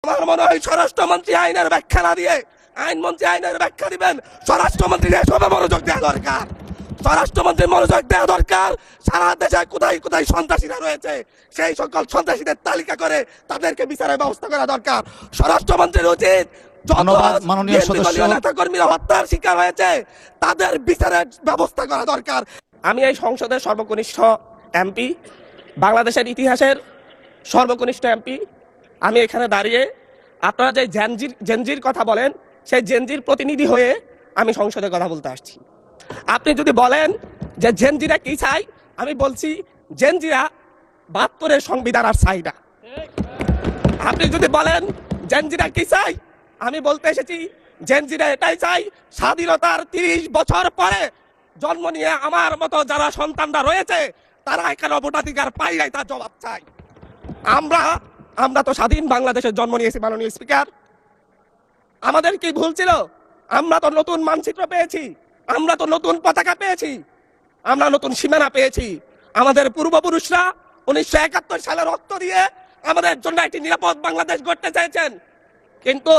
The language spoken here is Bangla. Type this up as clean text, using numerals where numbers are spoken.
আমার মনে হয় স্বরাষ্ট্রমন্ত্রী আইনের ব্যাখ্যা না দিয়ে আইনমন্ত্রী আইনের ব্যাখ্যা দিবেন, স্বরাষ্ট্রমন্ত্রীর এসবে মনোযোগ দেওয়া দরকার। স্বরাষ্ট্রমন্ত্রীর মনোযোগ দেওয়া দরকার। সারা দেশে কোথায় কোথায় সন্ত্রাসীরা রয়েছে সেই সকল সন্ত্রাসীদের তালিকা করে তাদেরকে বিচারের ব্যবস্থা করা দরকার। স্বরাষ্ট্রমন্ত্রীর উচিত ধন্যবাদ মাননীয় সদস্য। নেতা কর্মীরা হত্যার শিকার হয়েছে তাদের বিচারের ব্যবস্থা করা দরকার। আমি এই সংসদের সর্বকনিষ্ঠ এমপি, বাংলাদেশের ইতিহাসের সর্বকনিষ্ঠ এমপি। আমি এখানে দাঁড়িয়ে আপনারা যে জেনজির কথা বলেন সেই জেনজির প্রতিনিধি হয়ে আমি সংসদে কথা বলতে আসছি। আপনি যদি বলেন যে জেনজিরা কি চাই, আমি বলছি জেনজিরা ৭২-এর সংবিধান আর চাই না। আপনি যদি বলেন জেনজিরা কি চাই, আমি বলতে এসেছি জেনজিরা এটাই চাই, স্বাধীনতার ৩০ বছর পরে জন্ম নিয়ে আমার মতো যারা সন্তানরা রয়েছে তারা এখানে ভোটাধিকার পাই নাই, তার জবাব চাই। আমরা তো স্বাধীন বাংলাদেশের জন্ম নিয়েছি মাননীয় স্পিকার। আমাদের কি ভুল ছিল? আমরা তো নতুন মানচিত্র পেয়েছি, আমরা তো নতুন পতাকা পেয়েছি, আমরা নতুন সীমানা পেয়েছি। আমাদের পূর্বপুরুষরা 1971 সালে রক্ত দিয়ে আমাদের জন্য একটি নিরাপদ বাংলাদেশ গড়তে চেয়েছেন, কিন্তু